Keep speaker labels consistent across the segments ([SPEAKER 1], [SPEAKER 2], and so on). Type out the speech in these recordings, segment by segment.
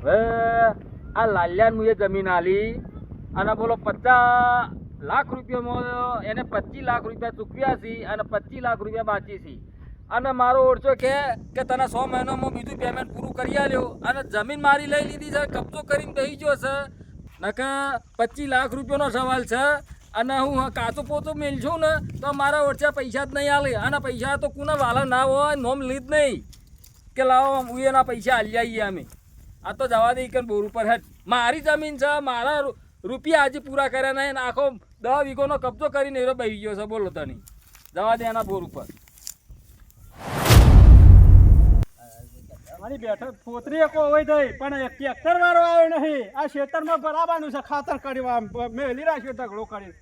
[SPEAKER 1] હવે આ લાલ્યાન મુએ જમીન આલી અને બોલો 50 લાખ રૂપિયામાં એને 25 લાખ રૂપિયા ચૂકવ્યા છે અને 25 લાખ રૂપિયા બાકી છે. અને મારો ઓળચો કે તને 100 મહિનામાં બીજું પેમેન્ટ પૂરું કરી આલ્યો અને જમીન મારી લઈ લીધી છે, કબજો કરીને બેસી ગયો છે. નકા 25 લાખ રૂપિયાનો સવાલ છે અને હું કાચું પોતું મેલશું ને તો મારા ઓળચા પૈસા જ નહીં આલે. અને પૈસા તો કોના વાલા ના હોય, નોમ લીધ નહીં કે લાવો હું એના પૈસા આલી આવીએ અમે. આ તો જવા દઈ કે બોર ઉપર હેઠ મારી જમીન છે, મારા રૂપિયા આજે પૂરા કર્યા નહીં, આખો 10 વીઘોનો કબજો કરીને એરો બેસી ગયો છે. બોલો તને જવા દે એના બોર ઉપર.
[SPEAKER 2] મારી બેઠક પોતરી કોઈ થઈ પણ ટ્રેક્ટર વાળો આવ્યો નહીં. આ ખેતરમાં બરાબરનું છે, ખાતર કર્યું મેલી રાખ્યો ઢગલો કરી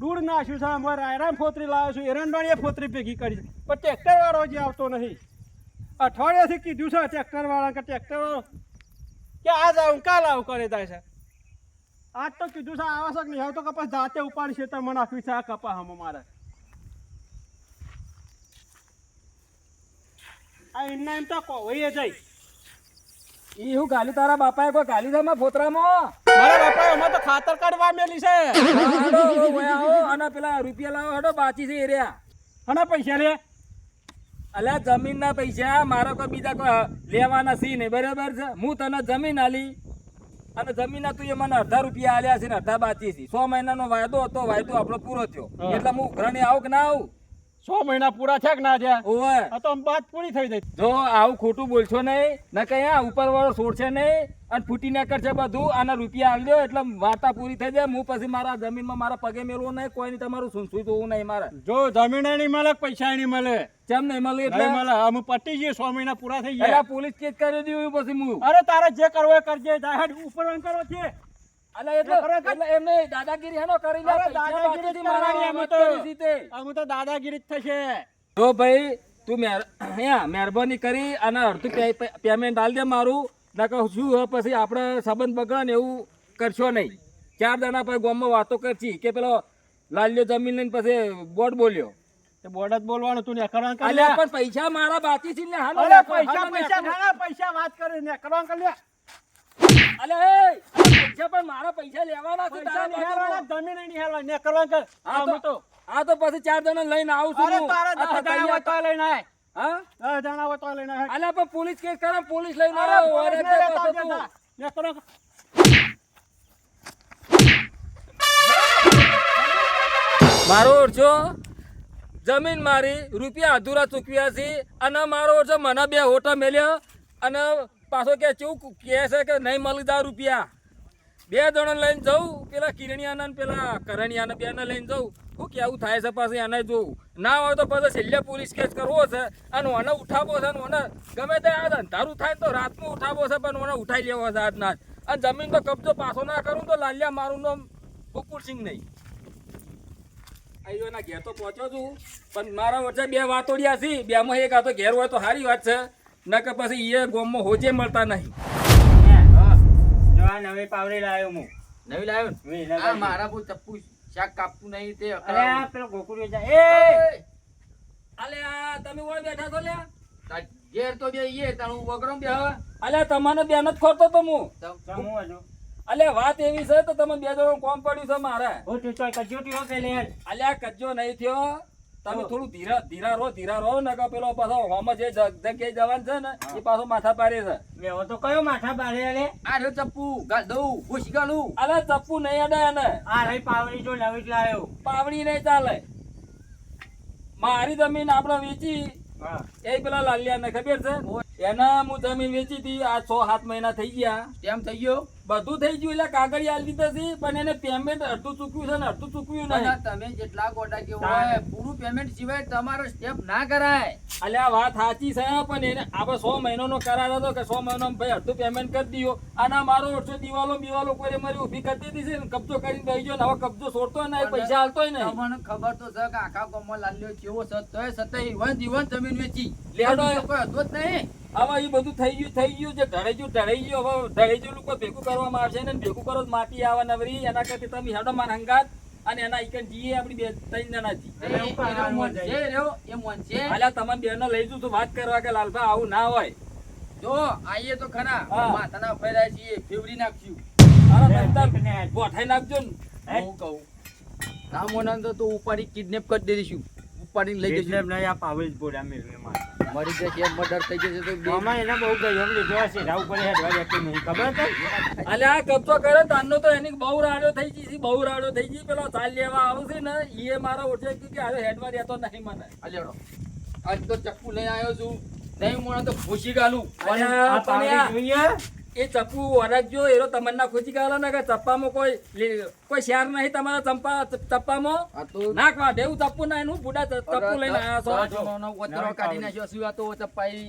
[SPEAKER 2] દૂર નાખ્યું છે. અમારે આરામ ફોતરી લાવ્યો છું, એરંડોણીએ ફોતરી ભેગી કરી પણ ટ્રેક્ટર વાળો જે આવતો નહીં. અઠવાડિયાથી કીધું છે ટ્રેક્ટર વાળા કે ટ્રેક્ટર વાળો કે આજ આવું કાલ આવું કરે જાય છે. આજ તો કીધું છે આવશ્યક નહીં આવતો કપાસ જાતે ઉપાડી ખેતરમાં નાખ્યું છે. આ કપાસમાં મારે આ એમના એમ તો કોઈએ જઈ
[SPEAKER 1] ઈ હું ગાલી તારા બાપાએ કોઈ ગાલી છે માં ફોતરામાં?
[SPEAKER 2] મારા બાપાએ અમે તો ખાતર કાઢવા મેલી છે.
[SPEAKER 1] અને પેલા રૂપિયા લાવો હડો બાકી છે એરિયા
[SPEAKER 2] અને પૈસા લે
[SPEAKER 1] અલ્યા જમીન ના પૈસા મારા કોઈ બીજા કોઈ લેવાના સી નહીં, બરાબર છે? હું તને જમીન આલી અને જમીન ના તું મને અડધા રૂપિયા આલ્યા છે ને અડધા બાકી છે. 100 મહિનાનો વાયદો હતો, વાયદો આપણો પૂરો થયો એટલે હું ઉઘરાણી આવું કે ના આવું?
[SPEAKER 2] 100 મહિના પૂરા થયા કે ના થયા?
[SPEAKER 1] ઓવે
[SPEAKER 2] આ તો વાત પૂરી થઈ જાય.
[SPEAKER 1] જો આવું ખોટું બોલશો નહીં ને કઈ ઉપર વાળો છોડશે નહીં અને ફૂટી નીકળશે બધું. આના રૂપિયા આલી દો એટલે વાર્તા પૂરી થઈ જાય. હું પછી મારા જમીનમાં મારા પગે મેળવું નહીં, કોઈ નહીં તમારું સુનસુઈ જોવું નહીં મારે.
[SPEAKER 2] જો જમીન નહીં મળે, પૈસા નહીં મળે.
[SPEAKER 1] કેમ નહીં મળે? એટલે
[SPEAKER 2] મળે અમે પટી જઈએ. 100 મહિના પૂરા થઈ ગયા.
[SPEAKER 1] પોલીસ કેસ કરી દીધું પછી હું.
[SPEAKER 2] અરે તારે જે કરવો એ કરજે. જાહેર ઉપર કરો છે.
[SPEAKER 1] એમને દાદાગીરી હેનો કરી લે.
[SPEAKER 2] દાદાગીરી અમે તો દાદાગીરી જ થશે.
[SPEAKER 1] તો ભાઈ તું મહેરબાની કરી અને અડધું પેમેન્ટ આલ દે મારું. નકર શું પછી આપણે સંબંધ બગડે ને એવું કરશો નહીં. 4 દાડા પછી ગામમાં વાતો કરશી કે પેલો લાલ્યો જમીન લઈને પછી બોર્ડ બોલ્યો.
[SPEAKER 2] બોર્ડ જ બોલવાનું તું ને કરવાનું.
[SPEAKER 1] પણ પૈસા મારા બાકી છે ને.
[SPEAKER 2] પૈસા વાત કરે ને કરવાનું કર લે.
[SPEAKER 1] અલે પૈસા પણ મારા પૈસા લેવાના છે.
[SPEAKER 2] જમીન નહીં હેરવા ને કરવાનું કર.
[SPEAKER 1] આ તો પછી 4 જણા લઈને આવું છું.
[SPEAKER 2] લઈને આય.
[SPEAKER 1] હા
[SPEAKER 2] 10 જણા હોય તો લઈને આય.
[SPEAKER 1] અલ્યા પણ પોલીસ કેસ કરે, પોલીસ લઈને આવે. મારો ઓરછો જમીન મારી રૂપિયા અધૂરા ચૂકવ્યા છે અને મારો ઓરછો મને 2 હોટા મેલ્યો અને પાછો કે ચૂક કે છે કે નહીં મળી જાય રૂપિયા. 2 જણા લઈને જવું, પેલા કિરણિયાના પેલા કરણિયાના 2 ને લઈને જવું. હું કેવું થાય છે પાછું એને જોવું ના હોય તો પછી છેલ્લે પોલીસ કેસ કરવો છે અને મને ઉઠાવવો છે. અને મને ગમે તે આ અંધારું થાય તો રાતનું ઉઠાવવો છે પણ મને ઉઠાઈ લેવો છે આજના જ. અને જમીન તો કબજો પાછો ના કરું તો લાલ્યા મારું નામ બકુરસિંહ નહીં. એના ઘેર તો પહોંચ્યો છું પણ મારા વચ્ચે 2 વાતોડિયા છે. 2માં એક આ તો ઘેર હોય તો સારી વાત છે, ન કે પછી એ ગોમમાં હોજે મળતા નહીં.
[SPEAKER 2] નવી પાવડી લાવ્યો હું.
[SPEAKER 1] નવી લાવ્યો આ મારા બહુ ચપ્પુ શાક કાપતું નહીં તે.
[SPEAKER 2] અરે પેલો ગોકુળિયો જાય.
[SPEAKER 1] અલે આ તમે ઓય બેઠા છો લ્યા
[SPEAKER 3] ઘેર તો બે ઈએ તારું વગરમ બે હવે.
[SPEAKER 1] અલે તમને બેન જ ખોરતો તો હું.
[SPEAKER 2] સમૂહ હજુ.
[SPEAKER 1] અલે વાત એવી છે તો તમે 2 જણો કોમ પડ્યું છે મારે.
[SPEAKER 2] હું તું તો કજ્જો ટીઓ કે લે.
[SPEAKER 1] અલે આ કજ્જો નહીં થયો. તમે થોડું ધીરા રહો ને કે પેલો પાછો હોમ જે જગ્યાએ જવાન છે ને એ પાછો માથા પારે છે.
[SPEAKER 2] મેવો તો કયો માથા પારે લે.
[SPEAKER 3] આ રહ્યો ચપ્પુ ગાલ દઉં ઘૂસી ગાલું.
[SPEAKER 1] અલે ચપ્પુ નહીં અડે એને.
[SPEAKER 2] આ રહી પાવડી જો નવી જ લાવ્યો.
[SPEAKER 1] પાવડી નહીં ચાલે. મારી જમીન આપણે વેચી એ પેલા લાલિયા ને ખબર છે એના હું જમીન વેચી હતી. આ 6-7 મહિના થઈ ગયા.
[SPEAKER 3] કેમ થઈ ગયો?
[SPEAKER 1] બધું થઈ ગયું એટલે કાગળી આલી દીધી છે પણ એને પેમેન્ટ અડધું ચૂક્યું છે ને અડધું ચૂક્યું નહીં.
[SPEAKER 3] તમે જેટલા ગોડા કે હોય પૂરું પેમેન્ટ સિવાય તમારો સ્ટેપ ના કરાય.
[SPEAKER 1] અલે આ વાત સાચી છે પણ એને આપણે 100 મહિનાનો કરાર હતો કે 100 મહિનામાં ભાઈ અડધું પેમેન્ટ કરી દીધો. અને મારો ઓછો દિવાલો કોઈ મારી ઉભી કરી દીધી છે ને કબજો કરીને બેસી ગયો ને હવે કબજો છોડતો ને પૈસા હાલતોય નહીં.
[SPEAKER 3] તમને ખબર તો છે કે આખા ગામમાં લાલ્યો કેવો સતોય સતય જીવન જમીન વેચી
[SPEAKER 1] લેડો
[SPEAKER 3] કોઈ હતો જ નહીં.
[SPEAKER 1] હવે એ બધું થઈ ગયું જે ઢળાઈ ગયું હવે ઢળાઈ ગયેલું કોઈ ભેગું કરવામાં આવશે ને ભેગું કરો માટી આવે નવરી. એના કરતા તમે હેડો માર હંગાત અને એના ઈકન જીએ આપણી 2-3 જણા જી.
[SPEAKER 3] એ મોન છે
[SPEAKER 1] અલ્યા તમને 2 ને લઈ જઉં છું વાત કરવા કે લાલભા આવું ના હોય.
[SPEAKER 3] જો આઈએ તો ખરા
[SPEAKER 1] હા.
[SPEAKER 3] માથાના ફેરાય છીએ ફેવરી નાખશું
[SPEAKER 1] અરે બધા ગોઠાઈ નાખજો ને
[SPEAKER 3] હું કહું રામોનંદ તો ઉપાડી કિડનેપ કરી દઈશું ઉપાડીને લઈ જઈશું
[SPEAKER 2] નહીં આ પાવળી જ બોલ્યા મેળવે મારે
[SPEAKER 3] મરી જશે મર્ડર થઈ જશે તો બે
[SPEAKER 2] મામા એને બહુ ગયમ લીધો હશે રાવ ઉપર હેડવા જતી નહીં ખબર છે
[SPEAKER 1] અલે આ કબજો કર્યો તારનો તો એની બહુ રાડો થઈ ગઈ છે બહુ રાડો થઈ ગઈ પેલો ચાલ લેવા આવશે ને એ મારા ઓછે કે હારે હેડવા રહેતો નહીં મને
[SPEAKER 3] અલ્યાડો આજ તો ચપ્પુ લઈને આવ્યો છું નહીં મોણા તો ભૂસી ગાલું
[SPEAKER 1] અલે
[SPEAKER 2] આ પાવળી જોઈએ
[SPEAKER 1] એ ચપ્પુ વરખજો એરો તમન્ના ખોજી ગાલા ને કે ચપ્પામાં કોઈ શેર નહીં તમારા ચપ્પામાં
[SPEAKER 3] આ તો
[SPEAKER 1] નાખવા દેવું ચપ્પુ ના એનું બુડા ચપ્પુ લઈને આવ્યા છો
[SPEAKER 3] ઓતરો કાઢી નાખ્યો શું આ તો ચપ્પાઈ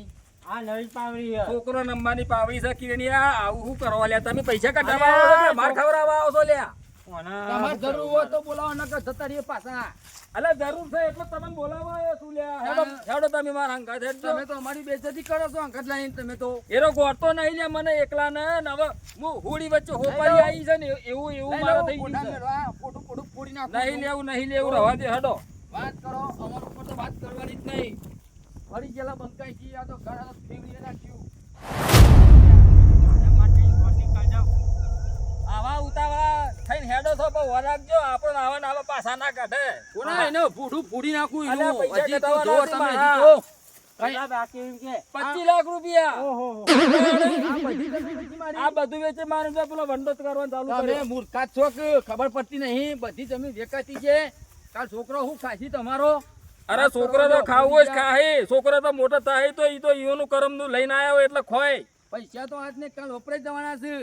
[SPEAKER 2] આ નવી પાવળી છે.
[SPEAKER 1] છોકરો નંબરની પાવડી છે કિરણી આવું શું કરવા લ્યા તમે પૈસા કઢાવવા આવો છો કે માર ખવડાવવા આવો છો લ્યા
[SPEAKER 3] તમારે જરૂર હોય તો બોલાવો નકર જતા રહીએ પાછા
[SPEAKER 1] અલે જરૂર છે એટલે તમને બોલાવવા આવ્યો છું લ્યા હેડો હેડો તમે મારા હંગાત હેડજો
[SPEAKER 3] તમે તો અમારી બેઇજ્જતી કરો છો અંકત લઈને તમે તો
[SPEAKER 1] એરો ગોળતો નહીં લ્યા મને એકલા ને હવે હું હોડી વચ્ચે હોપારી આવી છે ને એવું મારે થઈ ગયું છે
[SPEAKER 3] ફોટો ફોડી નાખો
[SPEAKER 1] નહીં લેવું રવા દે હેડો
[SPEAKER 3] વાત કરો અમાર ઉપર તો વાત કરવાની જ નહીં ફરી ગયેલા બંકાઈ છી આ તો ઘણા ફેવરી નાખ્યું
[SPEAKER 1] આવા ઉતાવા થઈને હેડો છો પણ વરાગજો આપણને આવા ને આવા પાછા ના કાઢે
[SPEAKER 3] કોના એને ફૂડું ફોડી નાખું
[SPEAKER 1] અલ્યા,
[SPEAKER 3] એનું
[SPEAKER 1] પૈસા
[SPEAKER 3] હજી તો
[SPEAKER 1] કઢાવવાના
[SPEAKER 3] જો
[SPEAKER 1] છે
[SPEAKER 3] તમે
[SPEAKER 1] મારા.
[SPEAKER 3] હજી તો
[SPEAKER 2] પૈસા બાકી એમ કે
[SPEAKER 1] 25 લાખ રૂપિયા
[SPEAKER 2] ઓહો
[SPEAKER 3] આ બધી તમે વેચી મારી.
[SPEAKER 1] આ બધું વેચે મારે તો પેલો વંડો જ કરવાનું ચાલુ
[SPEAKER 3] તમે
[SPEAKER 1] કર્યો
[SPEAKER 3] મૂર્ખા જ છો કે ખબર પડતી નહીં બધી જમીન વેચાતી છે કાલ છોકરો હું ખાસી તમારો
[SPEAKER 1] અરે છોકરો તો ખાવું જ ખાહે છોકરો તો મોટો થાય તો ઈ તો ઈઓનું કરમ નું લઈને આવ્યો એટલે ખોય
[SPEAKER 3] પૈસા તો આજને કાલ વપરાઈ જવાના છે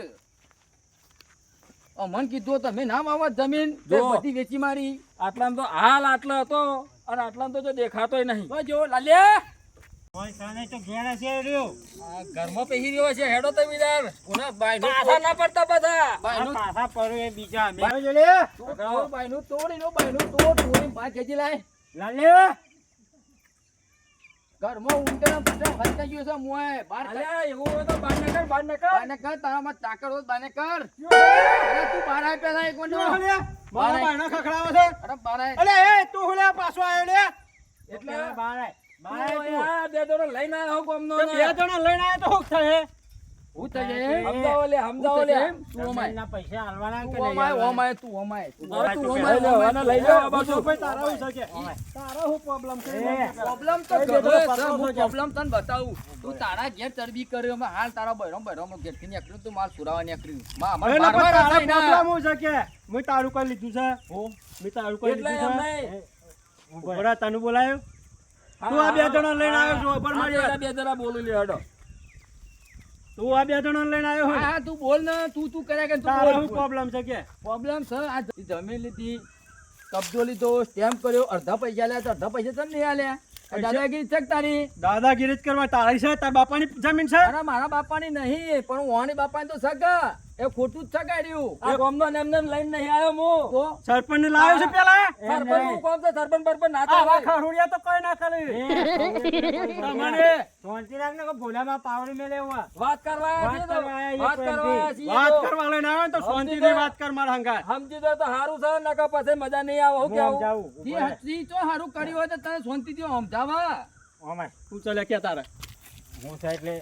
[SPEAKER 3] મન કીધું તમે ના વાવત જમીન તે
[SPEAKER 1] જો.
[SPEAKER 3] બધી વેચી મારી
[SPEAKER 1] આટલામાં તો હાલ આટલો હતો અને આટલામાં તો જો દેખાતોય નહીં
[SPEAKER 3] તો જો લાલ્યા
[SPEAKER 2] કોઈ સાને તો ઘેર હશે રહ્યો
[SPEAKER 1] આ ઘરમાં પહેરી રહ્યો છે હેડો તો વિદાર
[SPEAKER 3] કોના બાયનું
[SPEAKER 1] પાછા ના પડતા બધા
[SPEAKER 2] આ
[SPEAKER 3] બાયનું
[SPEAKER 2] પાછા પડ્યો એ બીજા મેં જોડે
[SPEAKER 3] તોડ બાયનું તોડ એનો બાયનું તોડ તોડીને પાંચ કેજી લાય
[SPEAKER 2] લાલે
[SPEAKER 3] ઘરમાં ઊંઘાના બધા ફરતા ગયો છે મોય બાર
[SPEAKER 1] અલ્યા એવું હોય તો બાર નકર
[SPEAKER 3] બાને કર તારામાં તાકડ હોય બાને કર અરે તું બાર આય પેલા એક
[SPEAKER 2] તું
[SPEAKER 3] મિનિટ
[SPEAKER 2] હુલે મારા બાયનો ખખડાવો છે
[SPEAKER 3] અરે બાર આય
[SPEAKER 2] અલે એ તું હુલે પાછો આવ્યો લે
[SPEAKER 1] એટલે
[SPEAKER 2] બારે
[SPEAKER 1] આ બે દોડો લઈને આવ્યો ગોમનો
[SPEAKER 2] બે જણા લઈને આવ્યો તો શું થાય
[SPEAKER 3] હું થઈ જાય
[SPEAKER 1] સમજાવો લે
[SPEAKER 3] તું અમાય
[SPEAKER 2] ના પૈસા હાલવાના કે
[SPEAKER 3] તું
[SPEAKER 2] નહીં
[SPEAKER 3] અમાય
[SPEAKER 2] હાલવાના?
[SPEAKER 3] ઓમાય તું ઓમાય તું
[SPEAKER 1] અરે તું
[SPEAKER 3] ઓમાય
[SPEAKER 1] લઈ લેવાના લઈ લો આ બાજુ
[SPEAKER 2] ભાઈ તારા શું છે કે તારા શું પ્રોબ્લેમ છે
[SPEAKER 3] પ્રોબ્લેમ તો
[SPEAKER 2] એ
[SPEAKER 3] ઘણો
[SPEAKER 2] બધો
[SPEAKER 3] છે.
[SPEAKER 2] પતલો
[SPEAKER 3] હું
[SPEAKER 2] છે.
[SPEAKER 3] પ્રોબ્લેમ તને બતાવું તું તારા ઘેર ચરબી કર્યો અમે હાલ તારા બૈરો ઘેર થી નીકળ્યું તું માલ સુરાવા નીકળ્યું માં અમારે
[SPEAKER 2] એટલે પણ
[SPEAKER 3] બારવાર
[SPEAKER 2] તારા
[SPEAKER 3] હતા એના.
[SPEAKER 2] પ્રોબ્લેમ શું છે કે મેં તારું કઈ લીધું છે મેં તારું કઈ
[SPEAKER 1] એટલે
[SPEAKER 2] લીધું
[SPEAKER 1] એમ
[SPEAKER 2] છે
[SPEAKER 1] નહીં.
[SPEAKER 2] બરા તને બોલાયો તું આ બે જણા લઈને આવ્યો છો ઉપર મારી વાત.
[SPEAKER 1] બે જણા બોલી લે હેડો
[SPEAKER 2] તું આ બે જણા લઈને આવ્યો
[SPEAKER 3] હા
[SPEAKER 2] હોય
[SPEAKER 3] હા તું બોલ ને તું કર્યા કે
[SPEAKER 2] તારા
[SPEAKER 3] તું
[SPEAKER 2] શું પ્રોબ્લેમ છે કે
[SPEAKER 3] પ્રોબ્લેમ છે આ જમીન લીધી કબજો લીધો સ્ટેમ્પ કર્યો અડધા પૈસા લ્યા તો અડધા પૈસા તને નહીં આલ્યા આ દાદાગીરી ચક તારી
[SPEAKER 2] દાદાગીરી જ કરવા તારી છે તાર બાપાની જમીન છે
[SPEAKER 3] અરે મારા બાપાની નહીં પણ હું ઓની બાપાની તો સગા એ ખોટું જ સગાડ્યું
[SPEAKER 1] આ ગોમનો એમને લઈને નહીં આવ્યો હું
[SPEAKER 3] તો
[SPEAKER 2] સરપંચ ને લાવ્યો છે પેલા
[SPEAKER 1] સરપંચ નું કોમ છે સરપંચ બરપંચ ના
[SPEAKER 2] આવા
[SPEAKER 1] થાય
[SPEAKER 2] ખરુડિયા તો કઈ ના કરે તમને શાંતિ રાખને કે ભોલામાં પાવડી મેલે એવા
[SPEAKER 1] વાત કરવા આવ્યા
[SPEAKER 2] વાત
[SPEAKER 1] છીએ તો.
[SPEAKER 2] કરવા
[SPEAKER 1] વાત કરવા
[SPEAKER 2] આવ્યા
[SPEAKER 1] આવ્યા છીએ
[SPEAKER 2] વાત
[SPEAKER 1] તો.
[SPEAKER 2] કરવા લઈને આવ્યો ને તો
[SPEAKER 1] સમજી
[SPEAKER 2] શાંતિથી
[SPEAKER 1] ગયા.
[SPEAKER 2] વાત કર મારા હંગાત
[SPEAKER 1] સમજી દો તો હારું છે નકા પછી મજા નહીં આવે હું
[SPEAKER 2] હું
[SPEAKER 1] કેવું
[SPEAKER 2] સમજાવું
[SPEAKER 3] તી તો સારું કર્યું હોય તો તને શાંતિથી સમજાવા
[SPEAKER 2] ઓમાય તું ચાલે કે તારે હું છે એટલે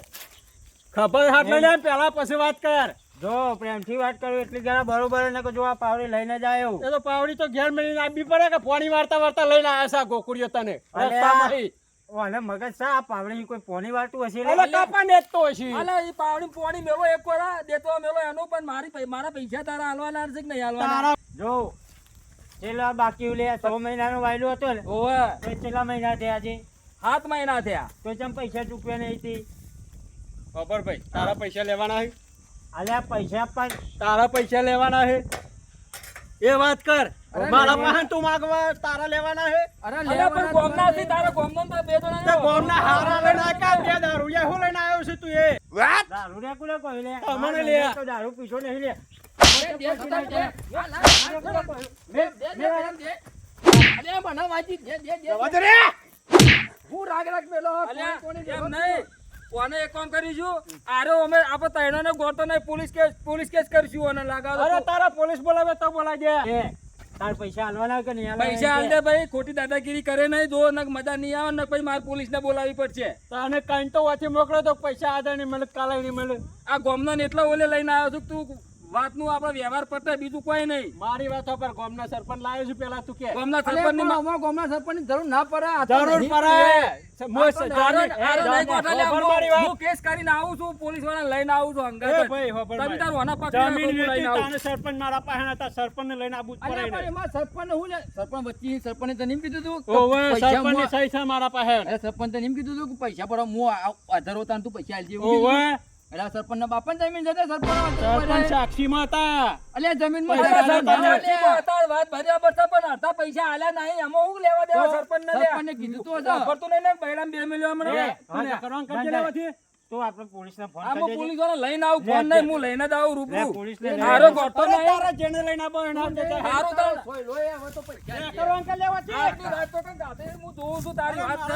[SPEAKER 2] ખબર હાથ લઈને આવ, પહેલા પછી વાત કર જો પ્રેમથી વાત કરું એટલી જરા બરોબર ને કે જો આ પાવડી લઈને જાય એવું એ તો પાવડી તો ઘેર મેળીને આપવી પડે કે પોણી વાર્તા વાર્તા લઈને આવ્યા છે આ ગોકુળિયો તને રસ્તામાંથી ઓલે મગજ છે આ પાવડી કોઈ પોણી વાર્તું હશે એટલે કાપા નેતતો હશે
[SPEAKER 1] અલા ઈ પાવડી પોણી મેલો એક વાર દેતો મેલો એનો પણ મારા પૈસા તારા હાલવાના છે કે નહીં હાલવાના
[SPEAKER 2] તારા જો છેલ્લા બાકી લે 6 મહિનાનો વાયલો હતો ને
[SPEAKER 1] ઓવે
[SPEAKER 2] તો છેલ્લા મહિના થયા છે
[SPEAKER 1] 7 મહિના થયા
[SPEAKER 2] તો ચમ પૈસા ચૂકવ્યા નહીં હતી ખબર ભાઈ તારા પૈસા લેવાના છે અલ્યા પૈસા પણ તારા પૈસા લેવાના છે એ વાત કર
[SPEAKER 3] અરે
[SPEAKER 2] મારા
[SPEAKER 3] નહીં.
[SPEAKER 2] પાસે તું માંગવા તારા લેવાના છે
[SPEAKER 3] અરે
[SPEAKER 1] અલા પણ ગોમના થી તારા ગોમનો તો બે જણા
[SPEAKER 2] તે ગોમના હારા લઈને આકા બે દારૂડિયા હું લઈને આવ્યો છે તું એ દારૂડિયા કોને કહી લે તમને લે તો દારૂ પીછો નહીં લે
[SPEAKER 1] અલ્યા એમ નહીં કોને એક કામ કરીશું આરો અમે આપણે તૈણોને ગોળતો નહીં પોલીસ કેસ કરીશું અને લગાવો
[SPEAKER 2] અરે તારા પોલીસ બોલાવે તો બોલાય દે તાર પૈસા આલવાના કે નહીં આલવાના?
[SPEAKER 1] પૈસા હાલ દે ભાઈ, ખોટી દાદાગીરી કરે નહીં, જો નક મજા નહીં આવે ને પછી મારે પોલીસને બોલાવવી પડશે.
[SPEAKER 2] તને કઈ તો વાંચી મોકલો તો પૈસા આદા નહીં મળે, કાલે નહીં મળે.
[SPEAKER 1] આ ગોમના ને એટલા ઓલે લઈને આવ્યો છું કે તું વાતનું આપણો વ્યવહાર પતે, બીજું કોઈ નહીં.
[SPEAKER 2] મારી વાતો પર ગામના સરપંચ લાવ્યો છું પેલા તું કે.
[SPEAKER 1] ગોમના
[SPEAKER 3] અલે
[SPEAKER 1] સરપંચની
[SPEAKER 3] પણ
[SPEAKER 1] મા-
[SPEAKER 3] આમાં ગામના સરપંચની જરૂર ના પડે. આ તો
[SPEAKER 2] જરૂર
[SPEAKER 3] નહીં
[SPEAKER 2] પડે. મોય
[SPEAKER 3] આ તો
[SPEAKER 2] જાને-
[SPEAKER 1] આરો નહીં
[SPEAKER 2] જાને-
[SPEAKER 1] કોઠા લે,
[SPEAKER 2] હોભળ મારી વાત.
[SPEAKER 1] હું કેસ કરીને આવું છું, પોલીસવાળાને લઈને આવું છું
[SPEAKER 2] એ
[SPEAKER 1] હંગાત.
[SPEAKER 2] ભાઈ, હોભળ
[SPEAKER 1] તમે
[SPEAKER 2] મારી.
[SPEAKER 1] તારું આના પકડી રાખો,
[SPEAKER 2] જમીન
[SPEAKER 1] હું લઈને
[SPEAKER 2] વેચી
[SPEAKER 1] આવું.
[SPEAKER 2] તાને સરપંચ મારા પાસે હતા, સરપંચને લઈને આબુ જ
[SPEAKER 3] અલે
[SPEAKER 2] પડાય
[SPEAKER 3] પણ
[SPEAKER 2] નહીં.
[SPEAKER 3] એમાં સરપંચને હું લે? સરપંચ વચ્ચે સરપંચે તને એમ કીધું તું કે
[SPEAKER 2] ઓવે,
[SPEAKER 3] પૈસા
[SPEAKER 2] સરપંચની
[SPEAKER 3] હું-
[SPEAKER 2] સહી છે મારા પાસે.
[SPEAKER 3] અરે સરપંચે એમ કીધું તું કે પૈસા પર હું આધાર હોતા ને તું પૈસા આલજે એવું કીધું.
[SPEAKER 2] ઓવે,
[SPEAKER 3] એટલે આ સરપંચના બાપાને જમીન જતા
[SPEAKER 2] સરપંચ સાક્ષીમાં હતા.
[SPEAKER 3] અલે જમીનમાં
[SPEAKER 2] પૈસા
[SPEAKER 3] પૈસા
[SPEAKER 2] સરપંચ
[SPEAKER 3] ના
[SPEAKER 1] સરપંચ
[SPEAKER 3] લે.
[SPEAKER 1] હતા, વાત બરાબર છે, પણ અડધા પૈસા આલ્યા નહીં, એમાં હું લેવા દેવા
[SPEAKER 3] તો
[SPEAKER 1] સરપંચને લે?
[SPEAKER 3] સરપંચને કીધું તું હશે.
[SPEAKER 1] વાપરતું નહીં ને, બૈરામ 2 મિલિયન મને.
[SPEAKER 2] તું ને કરવાનું કરજે લેવાથી. તો આપણે પોલીસને ફોન
[SPEAKER 1] આ હું
[SPEAKER 2] કરી દેજે.
[SPEAKER 1] પોલીસવાળાને લઈને આવું, ફોન
[SPEAKER 2] લે,
[SPEAKER 1] નહીં, હું લઈને જ આવું રૂબરૂ.
[SPEAKER 2] પોલીસને લઈને
[SPEAKER 1] હારો
[SPEAKER 2] આવો.
[SPEAKER 1] ગોઠતો
[SPEAKER 2] અરે
[SPEAKER 1] નહીં.
[SPEAKER 2] તારા જેને લઈને આવો એને આપજે તો.
[SPEAKER 1] હારું તાર.
[SPEAKER 3] લોહી, લોહી, હવે તો પૈસા
[SPEAKER 2] લે,
[SPEAKER 3] છે.
[SPEAKER 2] કરવાનું કરી લેવાથી.
[SPEAKER 1] આટલી રાત તો કંઈક ગાધે, હું જોઉં છું તારી વાત છે.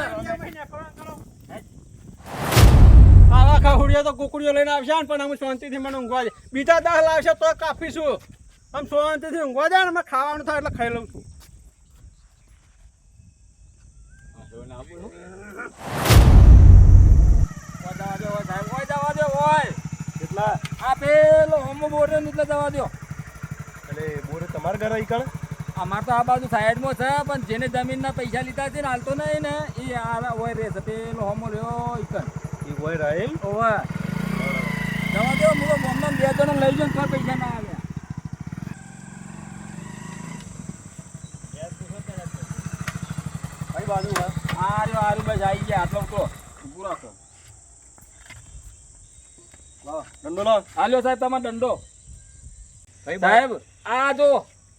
[SPEAKER 2] આવા ખાહુડિયા તો કુકડીઓ લઈને આવશે ને, પણ અમે શાંતિથી મને ઊંઘવા દે. બીજા 10 લાવશે તો કાપીશું. આમ શાંતિથી ઊંઘવા દે ને, અમે ખાવાનું થાય એટલે ખાઈ લઉં છું.
[SPEAKER 1] ઓય જવા દો, ઓય સાહેબ, ઓય જવા દો, ઓય.
[SPEAKER 2] કેટલા?
[SPEAKER 1] આ પેલો હોમો બોર્ડ ને એટલે જવા દો.
[SPEAKER 2] એટલે બોરે તમારા ઘરે ઈકણ?
[SPEAKER 1] અમાર તો આ બાજુ સાઈડમાં છે, પણ જેને જમીનના પૈસા લીધા છે ને હાલતો નહીં ને એ આ ઓય રહેશે, પેલો હોમો રહ્યો ઈકન.
[SPEAKER 2] ઈ હોય રાઈલ.
[SPEAKER 1] ઓવે જવા દો, હું તો ગામના 2 જણા લઈ જાઉં તો પૈસા ના આવ્યા.
[SPEAKER 2] કઈ બાજુ હોય?
[SPEAKER 1] આ રહ્યો બસ આવી ગયા, આટલો તો ઊભું રાખો.
[SPEAKER 2] લાવો, દંડો લાવો.
[SPEAKER 1] હાલ્યો સાહેબ તમારો દંડો.
[SPEAKER 2] કઈ બાજુ?
[SPEAKER 1] સાહેબ આ જો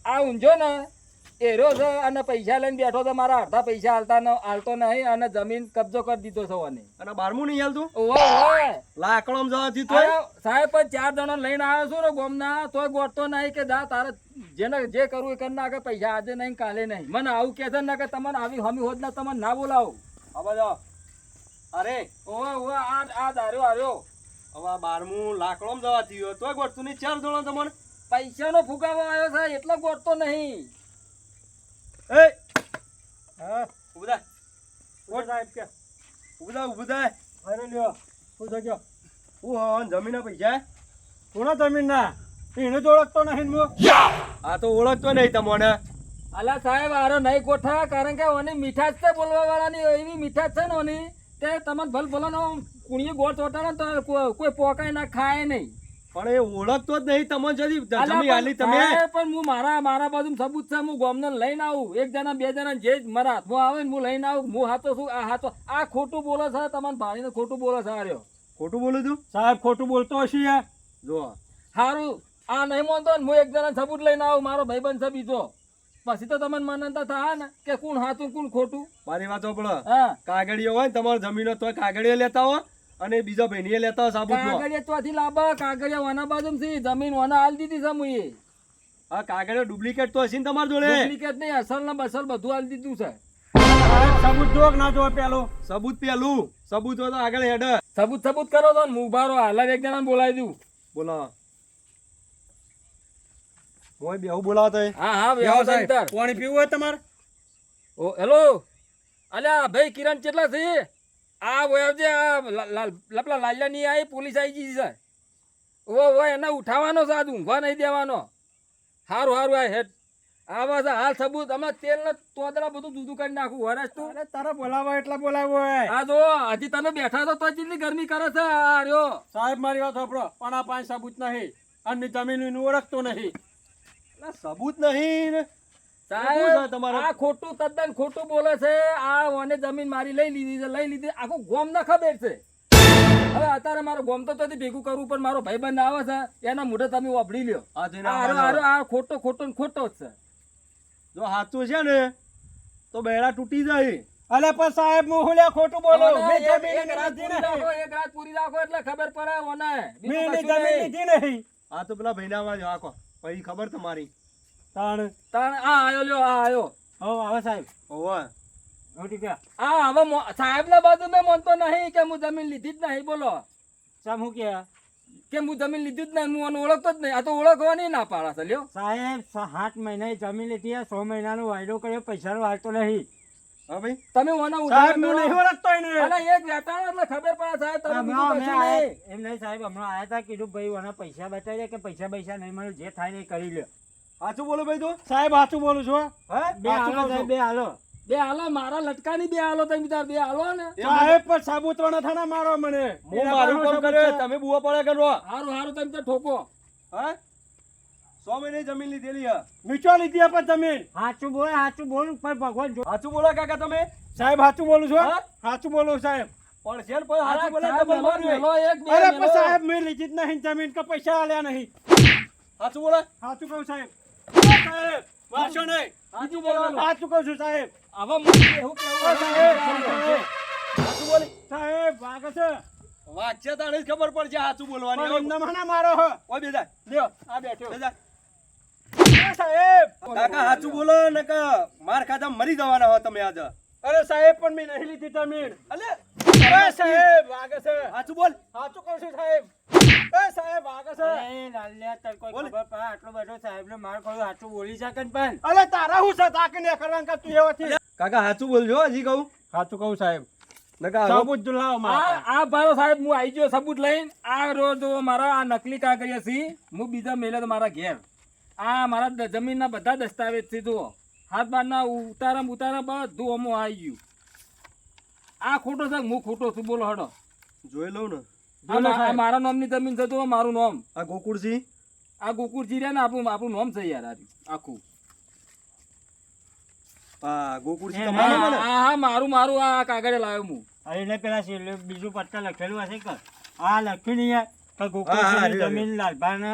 [SPEAKER 1] આ ઊંઝો ને એરો છે અને પૈસા લઈને બેઠો છે, મારા અડધા પૈસા હાલતો નહીં અને જમીન કબજો કરી દીધો છે ઓને.
[SPEAKER 2] અને 12મું નહીં હાલતું?
[SPEAKER 1] ઓવે ઓવે
[SPEAKER 2] લાકડોમ જવાથી તોય?
[SPEAKER 1] સાહેબ પણ 4 જણા લઈને આવ્યો છું ને ગોમના, તોય ગોઠતો નહીં કે જા તારે જેને જે કરવું એ કરી નાખે, પૈસા આજે નહીં કાલે નહીં. મને આવું કે છે ને કે તમને આવી હમી હોત ને તમને ના બોલાવું.
[SPEAKER 2] આવા જાઓ. અરે
[SPEAKER 1] ઓવે ઓવે આ દાર્યો
[SPEAKER 2] હવે આ 12મું લાકડોમ જવાથી હોય તોય ગોઠતું નહીં. 4 જણા તમને.
[SPEAKER 1] પૈસાનો ફુગાવો આવ્યો છે એટલો ગોઠતો નહીં.
[SPEAKER 2] એ હા, ઊભું થા. કોણ સાહેબ કે? ઊભું થા, ઊભું થા. અરે લ્યો, શું થઈ ગયો? હું હવન જમીનના પૈસા? કોના જમીનના? એને તો ઓળખતો નહીં હું. આ તો ઓળખતો નહીં તમને.
[SPEAKER 1] અલા સાહેબ આરો નહીં ગોઠા, કારણ કે ઓની મીઠાશ છે બોલવા વાળાની, એવી મીઠાશ છે ને ઓની તે તમને ભલ ભલાનો કુણીએ ગોળ ચોટાડે તો કોઈ પોકાય ના ખાય નહીં.
[SPEAKER 2] પણ એ ઓળખતો જ નહીં તમને. જલ્દી
[SPEAKER 1] અલા
[SPEAKER 2] જમી આલી
[SPEAKER 1] પણ
[SPEAKER 2] તમે.
[SPEAKER 1] સાહેબ, પણ હું મારા બાજુ સબૂત છે, હું ગામને લઈને આવું, 1 જણા 2 જણા જે મારા હાથમાં આવે ને હું લઈને આવું. હું હાથો છું, આ હાથો આ ખોટું બોલે છે, તમને ભાણીને ખોટું બોલે છે. આર્યો
[SPEAKER 2] ખોટું બોલું તું? સાહેબ ખોટું બોલતો હશે યાર. જો
[SPEAKER 1] સારું આ નહીં માનતો ને, હું 1 જણા સબૂત લઈને આવું, મારો ભાઈબંધ છે બીજો, પછી તો તમને માનતા થાય ને કે કોણ સાચું કોણ ખોટું.
[SPEAKER 2] મારી વાત સાંભળો.
[SPEAKER 1] હા
[SPEAKER 2] કાગળિયો હોય ને તમારી જમીનો તો કાગળિયો લેતા હો અને બીજો ભાઈને લેતા હો સાબુતનો.
[SPEAKER 1] કાગળિયા ચોથી લાંબા, કાગળિયા વાના બાજુ છે, જમીન વાના હાલ દીધી છે મુએ.
[SPEAKER 2] આ કાગળિયો ડુપ્લિકેટ તો હશે ને તમારી જોડે?
[SPEAKER 1] ડુપ્લિકેટ નહીં, અસલ ને બસલ બધું હાલ દીધું છે.
[SPEAKER 2] સબૂત જો ના જો પેલું સબૂત પેલું સબૂત હોય તો આગળ હેડ.
[SPEAKER 1] સબૂત કરો તો હું ઉભા રહો, હાલ જ 1 જણા બોલાવી દઉં.
[SPEAKER 2] બોલો મોય બેહુ બોલાવતો હે.
[SPEAKER 1] હા વ્યવહાર અંતર.
[SPEAKER 2] પાણી પીવું હોય તમારે?
[SPEAKER 1] ઓ હેલો, અલ્યા ભાઈ કિરણ કેટલા છે? આ વયાવજે, આ લપલા લાલ્યા ની આવી, પોલીસ આવી ગઈ છે. ઓ એને ઉઠાવવાનો છે, આજ ઊંઘવા નહીં દેવાનો. હારું આ હેડ આવા છે હાલ સબૂત. અમે તેલ ને તોદરા બધું જુદું કરી નાખું. વરસ તું
[SPEAKER 2] અરે તારા બોલાવો એટલા બોલાવો હોય.
[SPEAKER 1] આ જો હજી તમે બેઠા છો તો કેટલી ગરમી કરે છે. આ રહ્યો
[SPEAKER 2] સાહેબ મારી વાત સાંભળો, પણ આ 5 સબૂત નહીં અને જમીન ઓળખતો નહીં. સબૂત નહીં ને?
[SPEAKER 1] સાહેબ
[SPEAKER 2] શું છે તમારે?
[SPEAKER 1] આ ખોટું તદ્દન ખોટું બોલે છે. આ ઓને જમીન મારી લઈ લીધી આખું ગોમ ના ખબર છે. હવે અત્યારે મારો ગોમ તો ત્યાંથી ભેગું કરવું, પણ મારો ભાઈબંધ આવે છે એના મોઢે તમે વાપરી લ્યો.
[SPEAKER 2] આ જોઈને
[SPEAKER 1] આ ખોટો ને ખોટો જ છે.
[SPEAKER 2] જો સાચું છે ને તો બેડા તૂટી જાય. અલે પણ સાહેબ હું લે ખોટું બોલો.
[SPEAKER 1] ઓને
[SPEAKER 2] મેં
[SPEAKER 1] એક
[SPEAKER 2] જમીન
[SPEAKER 1] રાત
[SPEAKER 2] લીધી
[SPEAKER 1] પૂરી રાખો,
[SPEAKER 2] નહીં.
[SPEAKER 1] 1 રાત પૂરી રાખો એટલે ખબર પડે ઓને.
[SPEAKER 2] મેં
[SPEAKER 1] બીજું
[SPEAKER 2] એની
[SPEAKER 1] કશું
[SPEAKER 2] જમીન
[SPEAKER 1] નહીં.
[SPEAKER 2] લીધી નહીં. આ તો પેલા ભૈનામાં જ આખો પછી ખબર તમારી તાણ.
[SPEAKER 1] તાણ આ આયો લ્યો, આ આયો.
[SPEAKER 2] હો આવે સાહેબ. ઓવા ઠીક છે.
[SPEAKER 1] આ હવે સાહેબ ના બાજુ મેં માનતો નહીં કે હું જમીન લીધી જ નહીં. બોલો
[SPEAKER 2] સાહેબ હું કે
[SPEAKER 1] કે હું જમીન લીધી જ નહીં, હું આને ઓળખતો જ નહીં. આ તો ઓળખવાની ના પાડા છે લ્યો.
[SPEAKER 2] સાહેબ 7 મહિનાની જમીન લીધી 100 મહિનાનો વાયદો કર્યો, પૈસાનો વાળતો નહીં.
[SPEAKER 4] હા ભાઈ
[SPEAKER 1] તમે મને
[SPEAKER 2] સાહેબ
[SPEAKER 1] ઉધાર
[SPEAKER 2] હું નહીં
[SPEAKER 1] કરો.
[SPEAKER 2] ઓળખતો એને.
[SPEAKER 1] અને એક વેટાણો એટલે ખબર પડે સાહેબ તમે બીજું
[SPEAKER 2] હમણાં
[SPEAKER 1] કશું
[SPEAKER 2] અમે
[SPEAKER 1] નહીં.
[SPEAKER 2] એમ નહીં સાહેબ, હમણાં આયા તા, કીધું ભાઈ મને પૈસા બતાવી દે કે પૈસા નહીં મળે, જે થાય ને એ કરી લ્યો.
[SPEAKER 4] સાચું બોલો ભાઈ તું
[SPEAKER 2] સાહેબ સાચું બોલું છું.
[SPEAKER 4] હે
[SPEAKER 2] બે હાલો સાહેબ, બે હાલો.
[SPEAKER 1] બે હાલો મારા લટકાની બે હાલો તમે તાર બે હાલો ને.
[SPEAKER 2] સાહેબ પણ સાબુતવાના થાના મારો મને.
[SPEAKER 4] હું મારું કામ કર્યો તમે બુવા પડે કરો
[SPEAKER 1] હારું હારું તમે તો ઠોકો.
[SPEAKER 4] હા 100 મહિને જમીન લીધેલી હે
[SPEAKER 2] નીચો લીધી પણ જમીન. સાચું બોલ પણ ભગવાન જો.
[SPEAKER 4] સાચું બોલો કાકા તમે
[SPEAKER 2] સાહેબ સાચું બોલું છું.
[SPEAKER 4] હા?
[SPEAKER 2] સાચું બોલું સાહેબ.
[SPEAKER 4] પણ છે ને પણ સાચું બોલે
[SPEAKER 1] સાહેબ,
[SPEAKER 4] તમે
[SPEAKER 1] મેલો,
[SPEAKER 4] માર્યું.
[SPEAKER 1] મેલો, એક બે
[SPEAKER 2] અરે
[SPEAKER 1] મેલો.
[SPEAKER 2] પણ સાહેબ મેં લીધી જ નહીં જમીન, કે પૈસા આલ્યા નહીં.
[SPEAKER 4] સાચું બોલે
[SPEAKER 2] સાચું કહું સાહેબ. સાહેબ વાંચો નહીં.
[SPEAKER 1] સાચું બોલો.
[SPEAKER 2] સાચું કહું છું સાહેબ.
[SPEAKER 1] હવે મને એવું કેવું
[SPEAKER 2] સાહેબ
[SPEAKER 1] સાહેબ.
[SPEAKER 4] સાચું બોલે
[SPEAKER 2] સાહેબ વાગે છે.
[SPEAKER 4] વાંચે તાણે જ ખબર પડશે સાચું બોલવાની
[SPEAKER 2] પણ એમને મને મારો હો.
[SPEAKER 4] ઓય બેજા
[SPEAKER 2] લ્યો આ બેઠો.
[SPEAKER 4] બેજા
[SPEAKER 2] સાહેબ
[SPEAKER 4] કાકા સાચું બોલો ને કે માર ખાધા મરી જવાના હો તમે આજે
[SPEAKER 2] અરે સાહેબ પણ મેં નહીં લીધી જમીન.
[SPEAKER 4] અલે
[SPEAKER 2] અરે સાહેબ વાગે છે.
[SPEAKER 4] સાચું બોલ
[SPEAKER 2] સાચું કહું છું સાહેબ. એ સાહેબ વાગે છે. એ લાલ્યા તર કોઈ
[SPEAKER 4] બોલ.
[SPEAKER 2] ખબર પડે આટલો બધો સાહેબને માર કહ્યું સાચું બોલી શકે ને પણ. અરે તારા હું છે તાકે ને કરવાનું કે તું એવાથી.
[SPEAKER 4] કાકા સાચું બોલજો હજી કહું
[SPEAKER 2] સાચું કહું સાહેબ.
[SPEAKER 4] નકા
[SPEAKER 2] સાબુત લાવો મારા.
[SPEAKER 1] આ ભારો સાહેબ હું આવી ગયો સબૂત લઈને. આ રોજ મારા આ નકલી કાગળિયા છે, હું બીજા મેલે તો મારા ઘેર. આ મારા જમીનના બધા દસ્તાવેજ છે જુઓ. હાથ બારના ઉતારા બધું અમો આવી ગયું. આ ખોટો છે હું ખોટો છું, બોલો હડો.
[SPEAKER 4] જોઈ લઉં ને
[SPEAKER 1] આ મારા નામની જમીન છે જુઓ, મારું નામ.
[SPEAKER 4] આ ગોકુળજી
[SPEAKER 1] આ ગોકુળજી રહ્યા ને આપણું નામ છે યાર. આખું
[SPEAKER 4] આ ગોકુળજી
[SPEAKER 2] એ
[SPEAKER 4] તમારું
[SPEAKER 1] હા
[SPEAKER 4] ને
[SPEAKER 1] હા મારું આ કાગળે લાવ્યો હું.
[SPEAKER 2] અરે એટલે પેલા બીજું પત્તા લખેલું હશે કે આ લખ્યું નહીં યાર કે
[SPEAKER 4] હા,
[SPEAKER 2] ગોકુળજીની
[SPEAKER 4] રહ્યું,
[SPEAKER 2] જમીન લાલભાને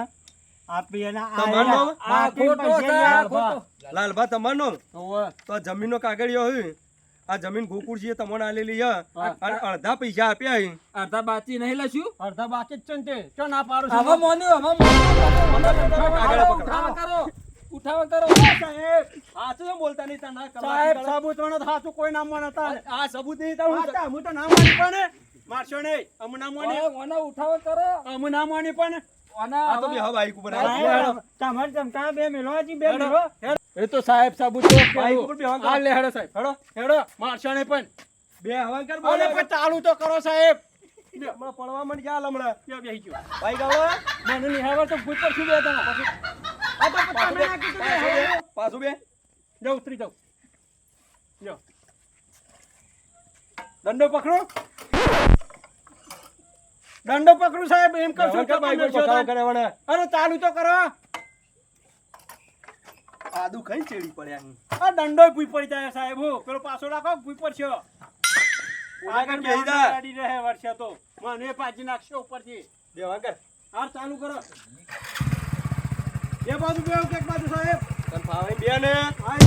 [SPEAKER 2] આપી અને
[SPEAKER 4] તમારું નામ?
[SPEAKER 1] આ ખોટો છે, આ ખોટો.
[SPEAKER 4] લાલભા તમારનો
[SPEAKER 2] ઓવે.
[SPEAKER 4] તો આ જમીનનો કાગળિયો હોય આ જમીન ગોકુળજીએ તમને આલેલી છે અને અડધા પૈસા આપ્યા છે.
[SPEAKER 1] અડધા બાચી નહીં લઈશું.
[SPEAKER 2] અડધા બાકી જ છે ને તે ચો ના પાડું છું.
[SPEAKER 1] હવે મોન્યું, હવે
[SPEAKER 4] આગળ પકડો.
[SPEAKER 1] ઉઠાવા કરો, ઉઠાવા કરો.
[SPEAKER 2] સાહેબ
[SPEAKER 4] સાચું એમ બોલતા નહીં તાના
[SPEAKER 2] સાહેબ સાબુતવાના સાચું કોઈ નામ નતા.
[SPEAKER 4] આ સબૂત નહીં તારું
[SPEAKER 2] આતા હું તો નામ માની પણ મારશો નહીં. અમુ નામ માની.
[SPEAKER 1] ઓને ઉઠાવા કરો.
[SPEAKER 2] અમુ નામ માની પણ.
[SPEAKER 1] ઓના
[SPEAKER 4] આ તો બે બાઈક ઉપર
[SPEAKER 2] સાહેબ, તમારે ચમચા બે મેલો હજી બે મેલો.
[SPEAKER 1] એ તો સાહેબ સાબુ તો
[SPEAKER 4] બાઈક ઉપર બેહવા કરો.
[SPEAKER 1] આ લે હેડો સાહેબ.
[SPEAKER 2] હેડો હેડો મારશો નહીં પણ.
[SPEAKER 4] બે હવા કર
[SPEAKER 2] અરે
[SPEAKER 4] બોલે
[SPEAKER 2] પણ ચાલુ તો કરો સાહેબ.
[SPEAKER 4] હમણાં પડવા માંડ ગયા હમણાં
[SPEAKER 2] બે બેહી ગયો.
[SPEAKER 4] બાઈક આવો
[SPEAKER 2] મને નહીં આવડે તો ભૂત પર શું બે તને. આ તો તમે ના કીધું બે હેડો.
[SPEAKER 4] પાછું બે
[SPEAKER 2] જાઓ ઉતરી જાઓ. લ્યો. દંડો પકડો. દંડો પકડું સાહેબ એમ કહું છું કે
[SPEAKER 4] બાઈક
[SPEAKER 2] તમે
[SPEAKER 4] ઉપર
[SPEAKER 2] છો
[SPEAKER 4] પકાવ
[SPEAKER 2] તાન.
[SPEAKER 4] કરે વણે
[SPEAKER 2] અરે ચાલુ તો કરો.
[SPEAKER 4] આદુ ખાઈ ચેડી પડ્યા અહીં.
[SPEAKER 2] આ દંડો ભૂઈ પડી જાય સાહેબ હો. પેલો પાછો રાખો ભૂઈ પડશે. આગળ
[SPEAKER 4] બેહી જા.
[SPEAKER 2] ગાડી રહે વર્ષે તો મને પાછી નાખશે ઉપરથી.
[SPEAKER 4] બેહવા કર
[SPEAKER 2] હાર ચાલુ કરો. એ બાજુ બેહો કે એક બાજુ સાહેબ.
[SPEAKER 4] તને ફાવે બે ને
[SPEAKER 2] હા